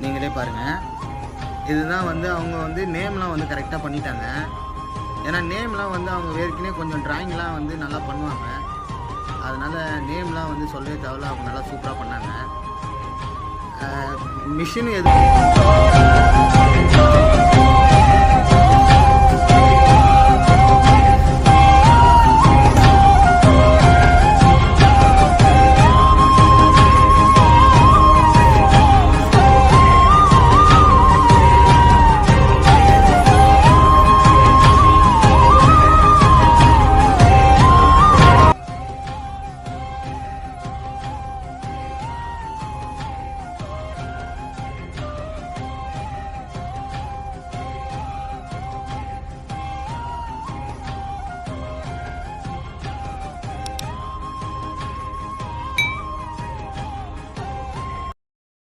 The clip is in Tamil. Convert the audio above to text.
நீங்களே பாருங்கள். இதுதான் வந்து அவங்க வந்து நேம்லாம் வந்து கரெக்டாக பண்ணிட்டாங்க. ஏன்னா நேம்லாம் வந்து அவங்க ஏற்கனவே கொஞ்சம் ட்ராயிங்லாம் வந்து நல்லா பண்ணுவாங்க. அதனால் நேம்லாம் வந்து சொல்லவே தேவையில்ல, அவங்க நல்லா சூப்பராக பண்ணாங்க. மிஷின் எது